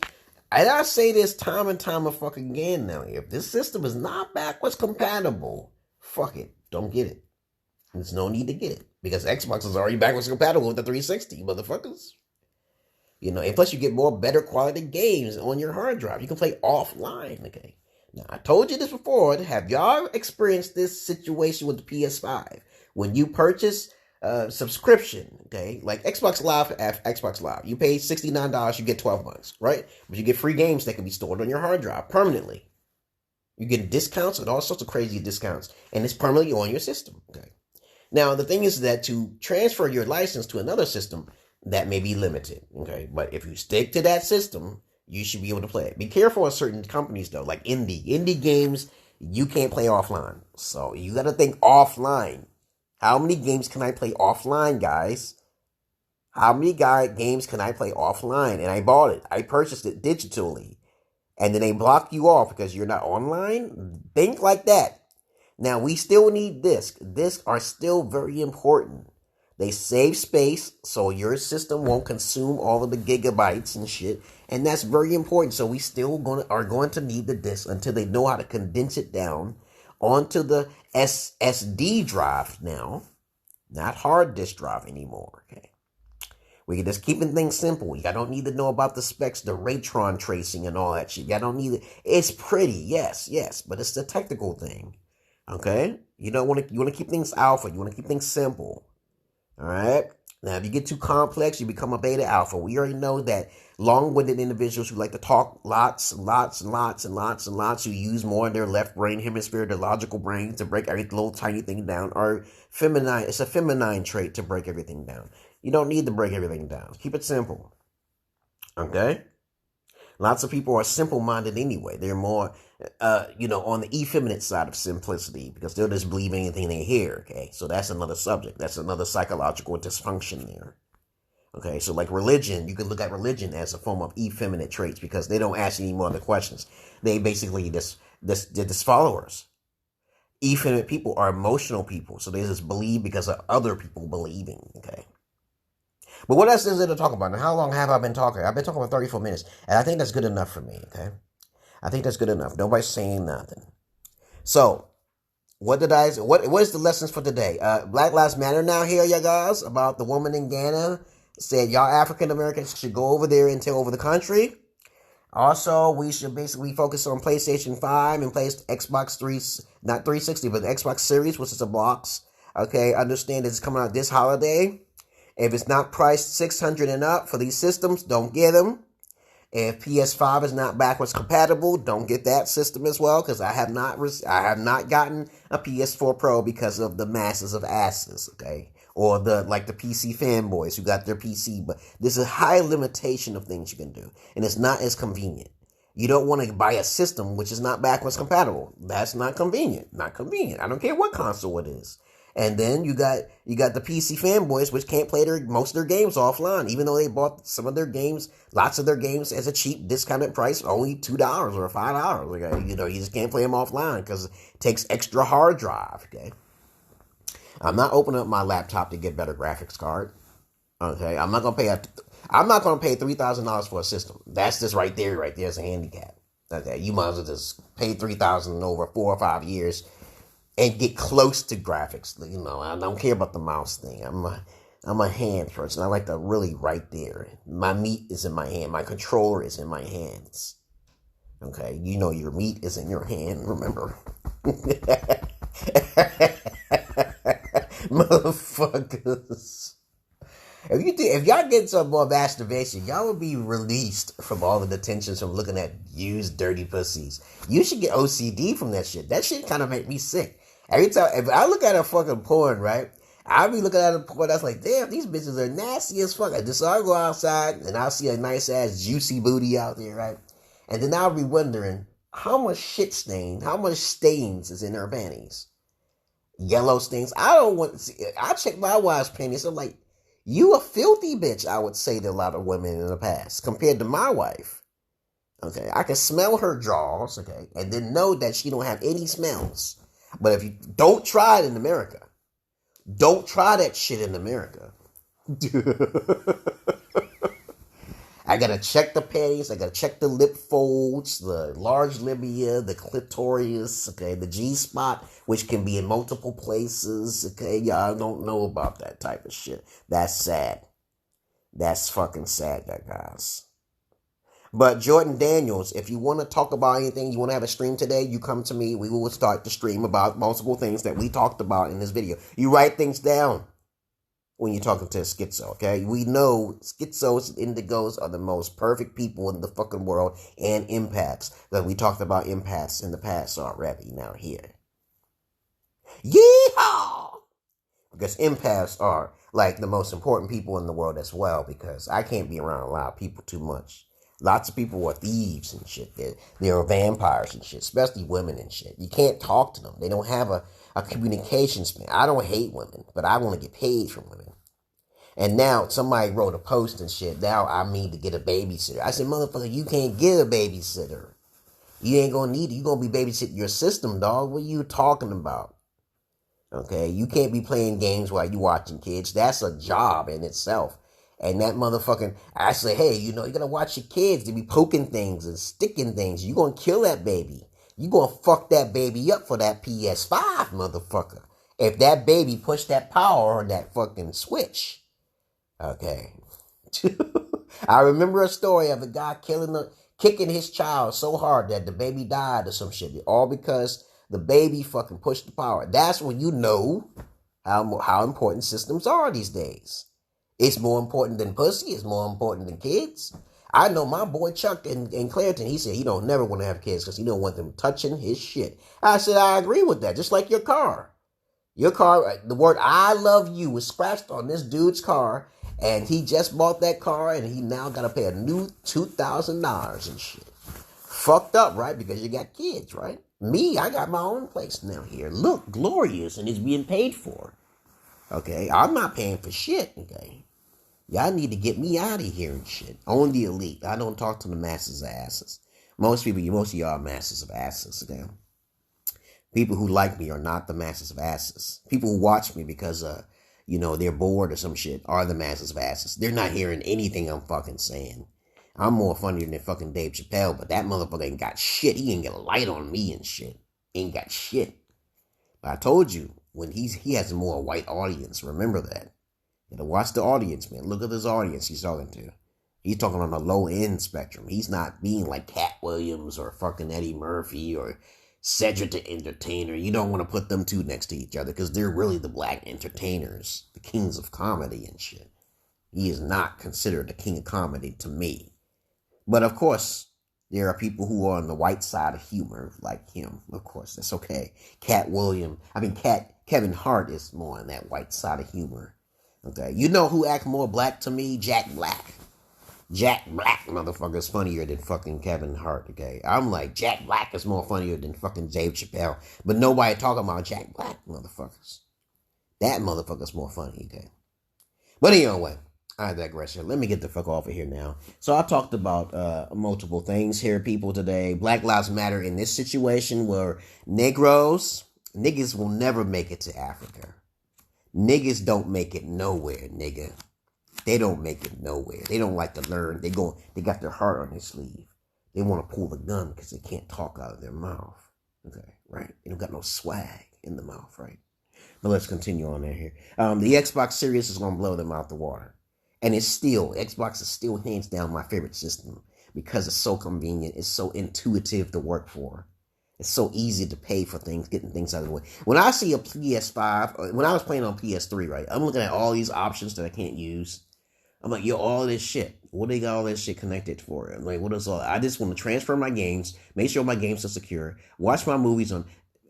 [SPEAKER 1] And I say this time and time fucking again now. If this system is not backwards compatible, fuck it. Don't get it. There's no need to get it. Because Xbox is already backwards compatible with the 360, motherfuckers. You know, and plus you get more better quality games on your hard drive. You can play offline, okay? Now, I told you this before. Have y'all experienced this situation with the PS5? When you purchase a subscription, okay? Like Xbox Live, you pay $69, you get 12 months, right? But you get free games that can be stored on your hard drive permanently. You get discounts and all sorts of crazy discounts. And it's permanently on your system, okay? Now, the thing is that to transfer your license to another system, that may be limited, okay? But if you stick to that system, you should be able to play it. Be careful of certain companies, though, like indie games, you can't play offline. So you got to think offline. How many games can I play offline, guys? How many games can I play offline? And I bought it. I purchased it digitally. And then they block you off because you're not online? Think like that. Now, we still need discs. Discs are still very important. They save space so your system won't consume all of the gigabytes and shit. And that's very important. So we still are going to need the disc until they know how to condense it down onto the SSD drive now. Not hard disk drive anymore. Okay. We can just keeping things simple. You don't need to know about the specs, the Raytron tracing and all that shit. You don't need it. It's pretty, yes, but it's the technical thing. Okay? You want to keep things alpha. You want to keep things simple. All right? Now, if you get too complex, you become a beta alpha. We already know that long-winded individuals who like to talk lots, who use more of their left brain hemisphere, their logical brain, to break every little tiny thing down, are feminine. It's a feminine trait to break everything down. You don't need to break everything down. Keep it simple. Okay? Lots of people are simple-minded anyway. They're more, on the effeminate side of simplicity because they'll just believe anything they hear, okay? So that's another subject. That's another psychological dysfunction there. Okay, so like religion, you can look at religion as a form of effeminate traits because they don't ask any more other questions. They basically just followers. Effeminate people are emotional people, so they just believe because of other people believing, okay? But what else is there to talk about? Now, how long have I been talking? I've been talking for 34 minutes, and I think that's good enough for me, okay? I think that's good enough. Nobody's saying nothing. So, what is the lessons for today? Black Lives Matter now here, you guys, about the woman in Ghana said y'all African Americans should go over there and take over the country. Also, we should basically focus on PlayStation 5 and play Xbox 3, not 360, but the Xbox Series, which is a box. Okay, understand it's coming out this holiday. If it's not priced $600 and up for these systems, don't get them. If PS5 is not backwards compatible, don't get that system as well, because I have not gotten a PS4 Pro because of the masses of asses, okay? Or the PC fanboys who got their PC, but there's a high limitation of things you can do, and it's not as convenient. You don't want to buy a system which is not backwards compatible. That's not convenient. Not convenient. I don't care what console it is. And then you got the PC fanboys, which can't play most of their games offline, even though they bought some of their games, lots of their games at a cheap discounted price, only $2 or $5. Okay? You just can't play them offline because it takes extra hard drive. Okay, I'm not opening up my laptop to get better graphics card. Okay, I'm not gonna pay $3,000 for a system. That's just right there as a handicap. Okay, you might as well just pay $3,000 over 4 or 5 years and get close to graphics. I don't care about the mouse thing. I'm a hand person. I like to really right there. My meat is in my hand. My controller is in my hands. Okay, your meat is in your hand. Remember, motherfuckers. If y'all get some more masturbation, y'all will be released from all the detentions from looking at used dirty pussies. You should get OCD from that shit. That shit kind of make me sick. Every time, if I look at a fucking porn, right, I'll be looking at a porn that's like, damn, these bitches are nasty as fuck. So I'll go outside and I'll see a nice ass juicy booty out there, right? And then I'll be wondering how much stains is in her panties. Yellow stains. I check my wife's panties. I'm like, you a filthy bitch, I would say to a lot of women in the past, compared to my wife. Okay, I can smell her drawers, okay, and then know that she don't have any smells. But if you don't try it in America, don't try that shit in America. I gotta check the panties, I gotta check the lip folds, the large labia, the clitoris, okay, the G-spot, which can be in multiple places, okay, y'all don't know about that type of shit. That's sad. That's fucking sad, guys. But Jordan Daniels, if you want to talk about anything, you want to have a stream today, you come to me. We will start the stream about multiple things that we talked about in this video. You write things down when you're talking to a schizo, okay? We know schizos and indigos are the most perfect people in the fucking world, and empaths. That we talked about empaths in the past already. Now here. Yeehaw! Because empaths are like the most important people in the world as well, because I can't be around a lot of people too much. Lots of people are thieves and shit. They're vampires and shit, especially women and shit. You can't talk to them. They don't have a communication span. I don't hate women, but I want to get paid from women. And now somebody wrote a post and shit. Now I mean to get a babysitter. I said, motherfucker, you can't get a babysitter. You ain't gonna need it. You gonna be babysitting your system, dog. What are you talking about? Okay, you can't be playing games while you watching kids. That's a job in itself. And that motherfucking, I say, hey, you gotta watch your kids. They be poking things and sticking things. You gonna kill that baby. You gonna fuck that baby up for that PS5, motherfucker. If that baby push that power on that fucking switch. Okay. I remember a story of a guy kicking his child so hard that the baby died or some shit. All because the baby fucking pushed the power. That's when you know how important systems are these days. It's more important than pussy. It's more important than kids. I know my boy Chuck in Clairton, he said he don't never want to have kids because he don't want them touching his shit. I said, I agree with that. Just like your car. Your car, the word I love you was scratched on this dude's car, and he just bought that car, and he now got to pay a new $2,000 and shit. Fucked up, right? Because you got kids, right? Me, I got my own place now here. Look, glorious, and it's being paid for. Okay, I'm not paying for shit, okay? Y'all need to get me out of here and shit. On the elite. I don't talk to the masses of asses. Most of y'all are masses of asses, okay? People who like me are not the masses of asses. People who watch me because, they're bored or some shit are the masses of asses. They're not hearing anything I'm fucking saying. I'm more funnier than fucking Dave Chappelle, but that motherfucker ain't got shit. He ain't got a light on me and shit. Ain't got shit. But I told you, when he has a more white audience, remember that. You gotta watch the audience, man. Look at this audience he's talking to. He's talking on the low end spectrum. He's not being like Cat Williams or fucking Eddie Murphy or Cedric the Entertainer. You don't want to put them two next to each other because they're really the black entertainers, the kings of comedy and shit. He is not considered the king of comedy to me. But of course, there are people who are on the white side of humor, like him. Of course, that's okay. Kevin Hart is more on that white side of humor. Okay, you know who acts more black to me? Jack Black. Jack Black, motherfucker, is funnier than fucking Kevin Hart, okay? I'm like, Jack Black is more funnier than fucking Dave Chappelle. But nobody talking about Jack Black, motherfuckers. That motherfucker's more funny, okay? But anyway, I digress here. Let me get the fuck off of here now. So I talked about multiple things here, people, today. Black Lives Matter in this situation where niggas will never make it to Africa. Niggas don't make it nowhere, nigga. They don't make it nowhere. They don't like to learn. They got their heart on their sleeve. They want to pull the gun because they can't talk out of their mouth. Okay, right? They don't got no swag in the mouth, right? But let's continue on here. The Xbox Series is going to blow them out the water. And Xbox is still hands down my favorite system because it's so convenient. It's so intuitive to work for. It's so easy to pay for things, getting things out of the way. When I see a PS5, when I was playing on PS3, right, I'm looking at all these options that I can't use. I'm like, yo, all this shit. What they got all this shit connected for? I'm like, what is all? I just want to transfer my games, make sure my games are secure, watch my movies on.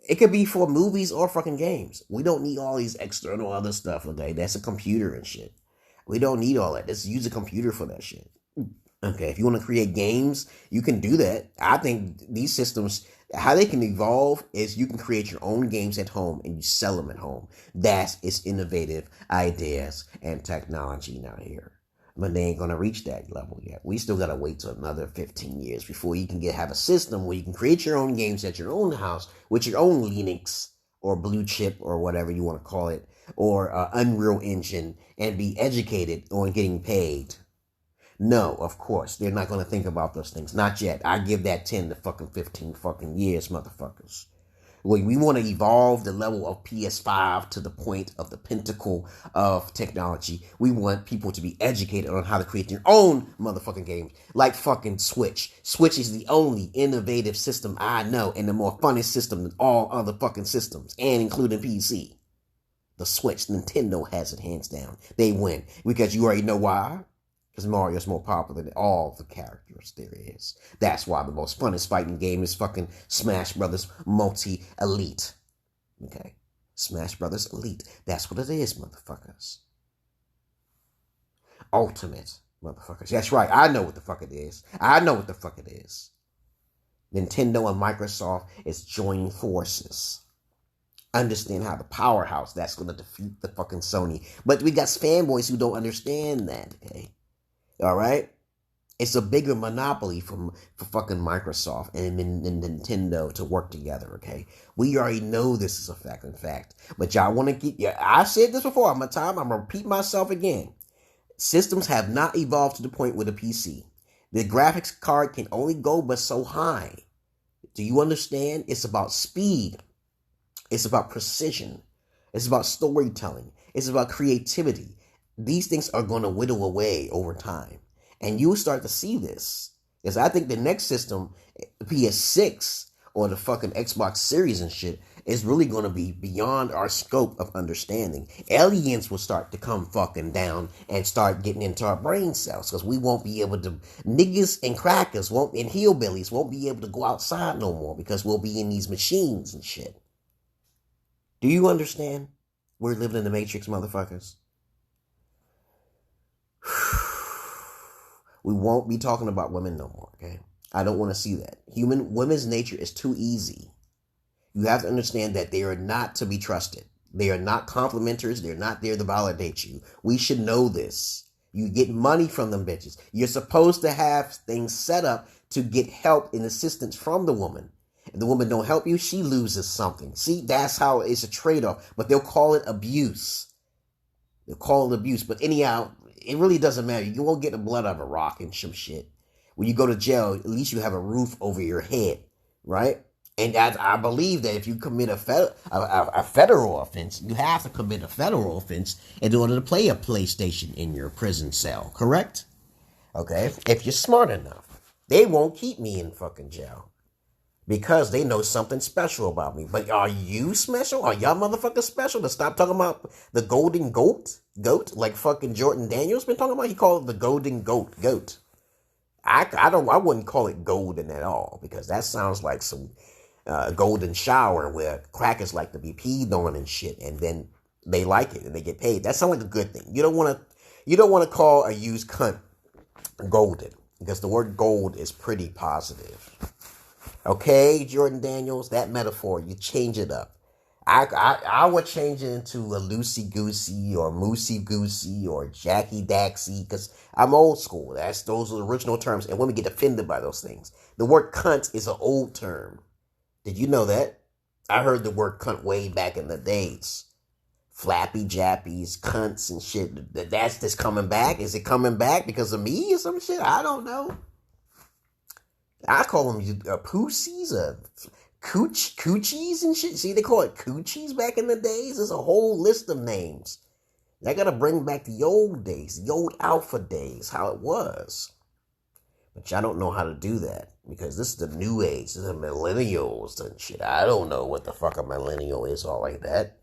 [SPEAKER 1] It could be for movies or fucking games. We don't need all these external other stuff, okay? That's a computer and shit. We don't need all that. Just use a computer for that shit. Okay, if you want to create games, you can do that. I think these systems, how they can evolve is you can create your own games at home and you sell them at home. That's its innovative ideas and technology now here. But they ain't going to reach that level yet. We still got to wait till another 15 years before you can have a system where you can create your own games at your own house with your own Linux or Blue Chip or whatever you want to call it, or Unreal Engine, and be educated on getting paid. No, of course, they're not going to think about those things. Not yet. I give that 10 to fucking 15 fucking years, motherfuckers. We want to evolve the level of PS5 to the point of the pinnacle of technology. We want people to be educated on how to create their own motherfucking games, like fucking Switch. Switch is the only innovative system I know, and the more funny system than all other fucking systems, and including PC. The Switch, Nintendo has it hands down. They win because you already know why. Because Mario's more popular than all the characters there is. That's why the most funnest fighting game is fucking Smash Brothers Multi-Elite. Okay? Smash Brothers Elite. That's what it is, motherfuckers. Ultimate, motherfuckers. That's right. I know what the fuck it is. Nintendo and Microsoft is joining forces. Understand how the powerhouse that's going to defeat the fucking Sony. But we got fanboys who don't understand that, okay? All right? It's a bigger monopoly for fucking Microsoft and Nintendo to work together, okay? We already know this is a fact, in fact. But y'all want to keep... I said this before. I'm going to repeat myself again. Systems have not evolved to the point with a PC. The graphics card can only go but so high. Do you understand? It's about speed. It's about precision. It's about storytelling. It's about creativity. These things are going to whittle away over time. And you'll start to see this. Because I think the next system, PS6 or the fucking Xbox Series and shit, is really going to be beyond our scope of understanding. Aliens will start to come fucking down and start getting into our brain cells. Because we won't be able to... Niggas and crackers and hillbillies won't be able to go outside no more. Because we'll be in these machines and shit. Do you understand? We're living in the Matrix, motherfuckers. We won't be talking about women no more, okay? I don't want to see that. Women's nature is too easy. You have to understand that they are not to be trusted. They are not complimenters. They're not there to validate you. We should know this. You get money from them bitches. You're supposed to have things set up to get help and assistance from the woman. If the woman don't help you, she loses something. See, that's how it's a trade-off. But they'll call it abuse. But anyhow, it really doesn't matter. You won't get the blood out of a rock and some shit. When you go to jail, at least you have a roof over your head, right? And I believe that if you commit a federal offense, you have to commit a federal offense in order to play a PlayStation in your prison cell, correct? Okay? If you're smart enough. They won't keep me in fucking jail. Because they know something special about me. But are you special? Are y'all motherfuckers special to stop talking about the golden goat? Like fucking Jordan Daniels been talking about? He called it the golden goat. I wouldn't call it golden at all, because that sounds like some golden shower where crackers like to be peed on and shit, and then they like it and they get paid. That sounds like a good thing. You don't want to call a used cunt golden, because the word gold is pretty positive. Okay, Jordan Daniels, that metaphor, you change it up. I would change it into a loosey goosey or moosey goosey or Jackie Daxy, because I'm old school. Those are the original terms, and women get offended by those things. The word cunt is an old term. Did you know that? I heard the word cunt way back in the days. Flappy jappies, cunts and shit. That's just coming back. Is it coming back because of me or some shit? I don't know. I call them pussies, coochies and shit. See, they call it coochies back in the days. There's a whole list of names. I gotta bring back the old days, the old alpha days, how it was. But y'all don't know how to do that, because this is the new age. This is the millennials and shit. I don't know what the fuck a millennial is, all like that.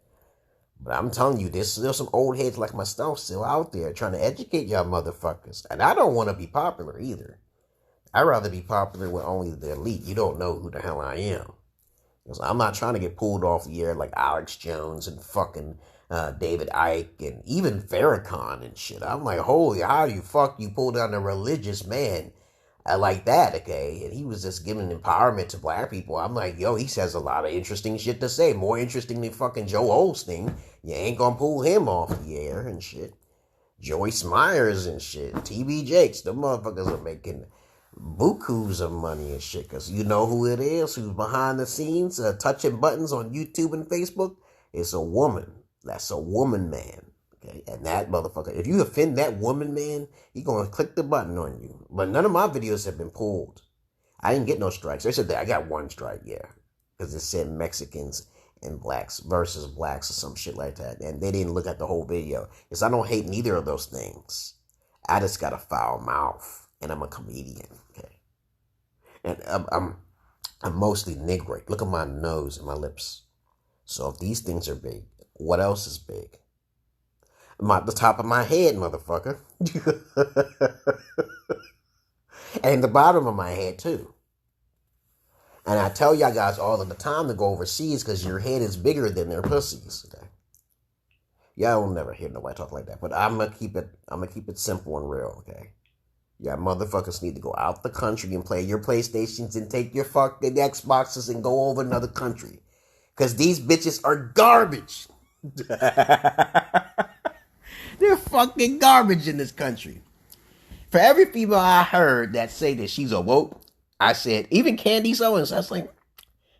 [SPEAKER 1] But I'm telling you, there's some old heads like myself still out there trying to educate y'all motherfuckers. And I don't want to be popular either. I'd rather be popular with only the elite. You don't know who the hell I am. Because I'm not trying to get pulled off the air like Alex Jones and fucking David Icke and even Farrakhan and shit. I'm like, holy, how do you pull down a religious man like that, okay? And he was just giving empowerment to black people. I'm like, yo, he says a lot of interesting shit to say. More interesting than fucking Joe Osteen. You ain't gonna pull him off the air and shit. Joyce Myers and shit. TB Jakes. Them motherfuckers are making bukus of money and shit. Because you know who it is, who's behind the scenes, touching buttons on YouTube and Facebook? It's a woman. That's a woman, man. Okay, and that motherfucker, if you offend that woman, man, he gonna click the button on you. But none of my videos have been pulled. I didn't get no strikes. They said that I got one strike, yeah, because it said Mexicans and blacks versus blacks or some shit like that, and they didn't look at the whole video. Because I don't hate neither of those things. I just got a foul mouth, and I'm a comedian. Okay, and I'm mostly Negroid. Look at my nose and my lips. So if these things are big, what else is big? The top of my head, motherfucker. And the bottom of my head, too. And I tell y'all guys all of the time to go overseas because your head is bigger than their pussies. Okay? Y'all will never hear nobody talk like that. But I'm gonna keep it simple and real, okay? Yeah, motherfuckers need to go out the country and play your PlayStations and take your fucking Xboxes and go over another country. Because these bitches are garbage. They're fucking garbage in this country. For every female I heard that say that she's a woke, I said, even Candy Owens, I was like,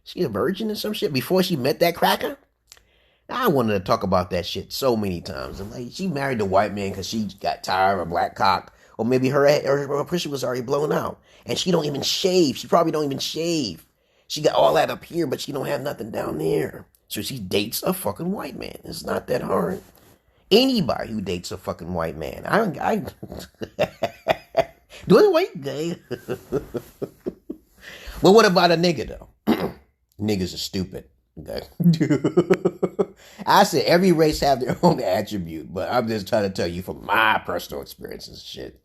[SPEAKER 1] she a virgin or some shit before she met that cracker? I wanted to talk about that shit so many times. I'm like, she married a white man because she got tired of a black cock. Or maybe her pussy was already blown out. And she don't even shave. She probably don't even shave. She got all that up here, but she don't have nothing down there. So she dates a fucking white man. It's not that hard. Anybody who dates a fucking white man. Do it white gay. Well, what about a nigga, though? Niggas are stupid. Okay. I said every race have their own attribute, but I'm just trying to tell you from my personal experiences and shit.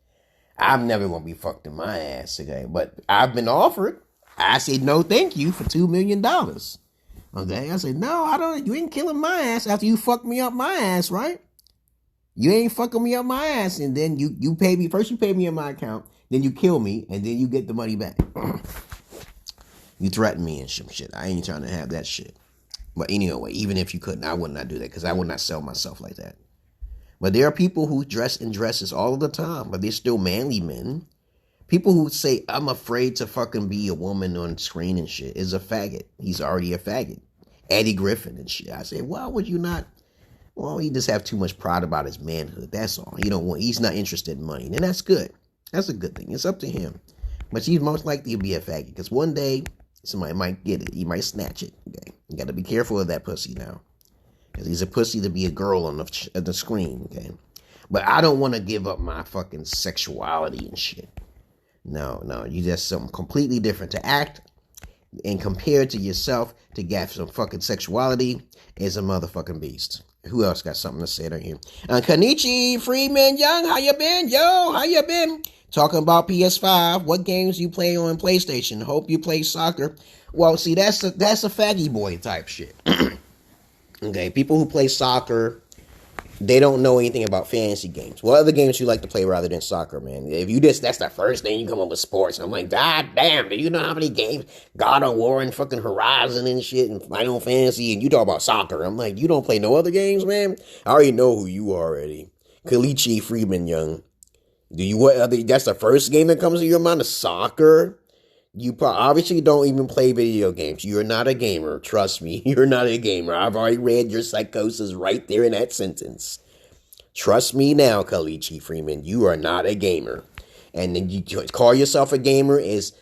[SPEAKER 1] I'm never going to be fucked in my ass, okay? But I've been offered. I said no thank you for $2 million. Okay? I said, no, I don't. You ain't killing my ass after you fuck me up my ass, right? You ain't fucking me up my ass, and then you pay me. First you pay me in my account, then you kill me, and then you get the money back. You threaten me and some shit. I ain't trying to have that shit. But anyway, even if you couldn't, I would not do that, because I would not sell myself like that. But there are people who dress in dresses all of the time, but they're still manly men. People who say, I'm afraid to fucking be a woman on screen and shit is a faggot. He's already a faggot. Eddie Griffin and shit. I say, why would you not? Well, he just have too much pride about his manhood. That's all. He's not interested in money. And that's good. That's a good thing. It's up to him. But he's most likely to be a faggot. Because one day, somebody might get it. He might snatch it. Okay? You got to be careful of that pussy now. Because he's a pussy to be a girl on the screen. Okay? But I don't want to give up my fucking sexuality and shit. No. You just something completely different. To act and compare to yourself to get some fucking sexuality is a motherfucking beast. Who else got something to say right here? Kanichi Freeman Young, how you been? Yo, how you been? Talking about PS5, what games you play on PlayStation? Hope you play soccer. Well, see, that's a faggy boy type shit. Okay, people who play soccer, they don't know anything about fantasy games. What other games you like to play rather than soccer, man? If you that's the first thing you come up with sports. I'm like, God damn, do you know how many games? God of War and fucking Horizon and shit and Final Fantasy, and you talk about soccer. I'm like, you don't play no other games, man? I already know who you are already. Kalichi Freeman Young. Do you what other? That's the first game that comes to your mind? Is soccer? You obviously don't even play video games. You're not a gamer. Trust me, you're not a gamer. I've already read your psychosis right there in that sentence. Trust me now, Kalichi Freeman, you are not a gamer. And then you call yourself a gamer is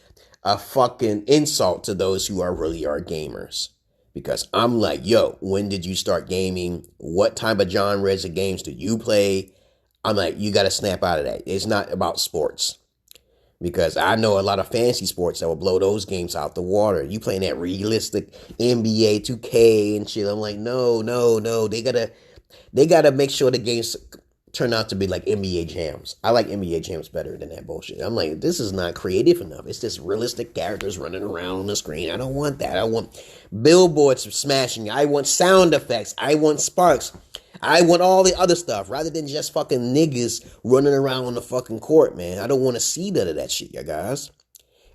[SPEAKER 1] a fucking insult to those who really are gamers. Because I'm like, yo, when did you start gaming? What type of genres of games do you play? I'm like, you got to snap out of that. It's not about sports. Because I know a lot of fantasy sports that will blow those games out the water. You playing that realistic NBA 2K and shit. I'm like, no. They gotta make sure the games turn out to be like NBA Jams. I like NBA Jams better than that bullshit. I'm like, this is not creative enough. It's just realistic characters running around on the screen. I don't want that. I want billboards smashing. I want sound effects. I want sparks. I want all the other stuff rather than just fucking niggas running around on the fucking court, man. I don't want to see none of that shit, you guys.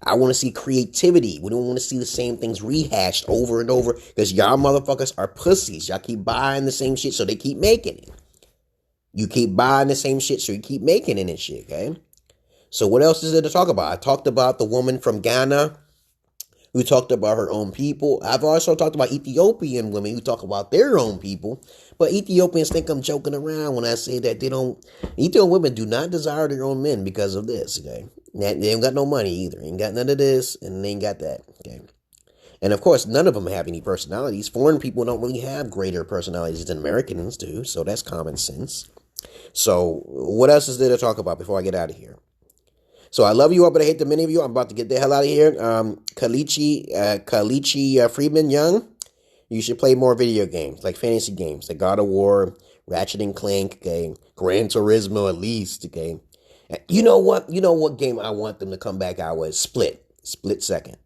[SPEAKER 1] I want to see creativity. We don't want to see the same things rehashed over and over because y'all motherfuckers are pussies. Y'all keep buying the same shit, so they keep making it. You keep buying the same shit, so you keep making it and shit, okay? So what else is there to talk about? I talked about the woman from Ghana who talked about her own people. I've also talked about Ethiopian women who talk about their own people. But Ethiopians think I'm joking around when I say that Ethiopian women do not desire their own men because of this, okay? They ain't got no money either. Ain't got none of this, and they ain't got that, okay? And of course, none of them have any personalities. Foreign people don't really have greater personalities than Americans do, so that's common sense. So what else is there to talk about before I get out of here? So I love you all, but I hate the many of you. I'm about to get the hell out of here. Kalichi Freeman Young. You should play more video games, like fantasy games, like God of War, Ratchet and Clank, okay, Gran Turismo at least, okay. You know what? You know what game I want them to come back out with? Split Second.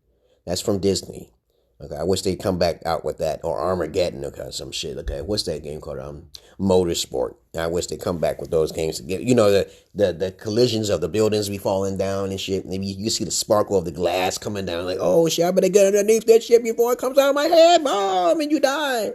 [SPEAKER 1] That's from Disney. Okay, I wish they'd come back out with that, or Armageddon, okay, some shit. Okay, what's that game called? Motorsport. I wish they'd come back with those games to get, you know, the collisions of the buildings be falling down and shit. Maybe you see the sparkle of the glass coming down, like, oh shit, I better get underneath that shit before it comes out of my head, mom, and you die.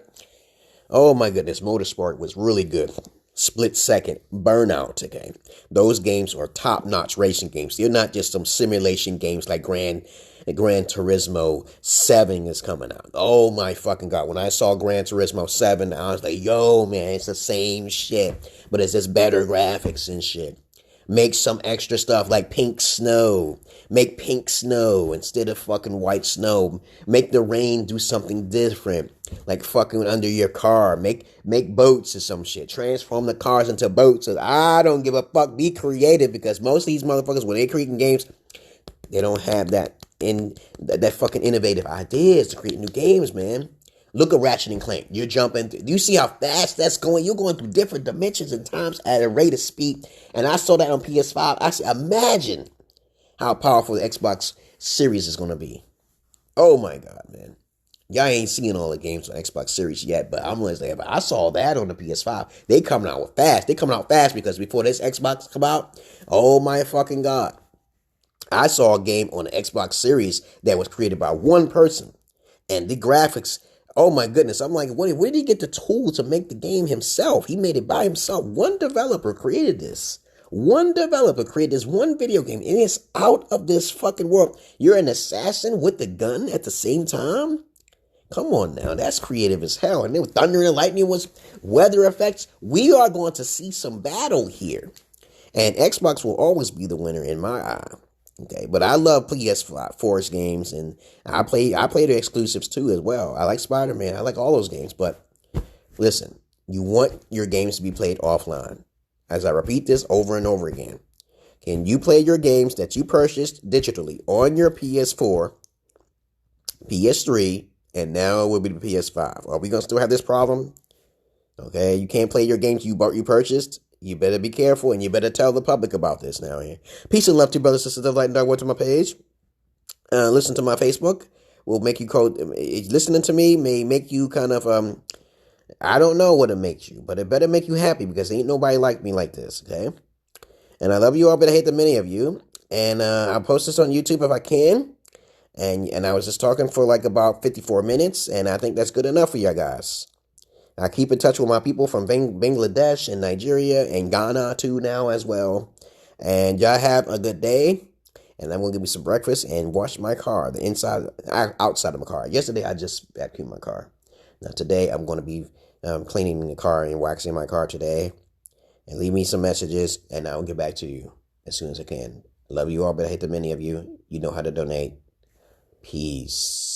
[SPEAKER 1] Oh my goodness, Motorsport was really good. Split Second, Burnout, okay. Those games are top-notch racing games. They're not just some simulation games like Gran Turismo 7 is coming out. Oh my fucking God. When I saw Gran Turismo 7, I was like, yo, man, it's the same shit, but it's just better graphics and shit. Make some extra stuff like pink snow. Make pink snow instead of fucking white snow. Make the rain do something different. Like fucking under your car. Make boats or some shit. Transform the cars into boats. I don't give a fuck. Be creative, because most of these motherfuckers, when they're creating games, they don't have that fucking innovative ideas to create new games, man. Look at Ratchet and Clank. You're jumping. Do you see how fast that's going? You're going through different dimensions and times at a rate of speed. And I saw that on PS5. I said, imagine how powerful the Xbox Series is going to be. Oh my God, man. Y'all ain't seen all the games on Xbox Series yet, but I'm going to say, I saw that on the PS5. They coming out fast. They coming out fast because before this Xbox come out, oh my fucking God. I saw a game on the Xbox Series that was created by one person. And the graphics, oh my goodness. I'm like, where did he get the tool to make the game himself? He made it by himself. One developer created this. One developer created this one video game. And it's out of this fucking world. You're an assassin with a gun at the same time? Come on now. That's creative as hell. And then with thunder and lightning was weather effects. We are going to see some battle here. And Xbox will always be the winner in my eye. Okay, but I love PS4's games, and I play the exclusives too as well. I like Spider-Man. I like all those games. But listen, you want your games to be played offline. As I repeat this over and over again, can you play your games that you purchased digitally on your PS4, PS3, and now it will be the PS5? Are we gonna still have this problem? Okay, you can't play your games you purchased You better be careful, and you better tell the public about this now. Here, peace and love to you, brothers and sisters of light and dark. Go to my page. Listen to my Facebook. Will make you code. Listening to me may make you kind of I don't know what it makes you, but it better make you happy because ain't nobody like me like this. Okay. And I love you all, but I hate the many of you. And I'll post this on YouTube if I can. And I was just talking for like about 54 minutes, and I think that's good enough for you guys. I keep in touch with my people from Bangladesh and Nigeria and Ghana too now as well. And y'all have a good day. And I'm going to give me some breakfast and wash my car, the outside of my car. Yesterday, I just vacuumed my car. Now today, I'm going to be cleaning the car and waxing my car today. And leave me some messages, and I'll get back to you as soon as I can. Love you all, but I hate the many of you. You know how to donate. Peace.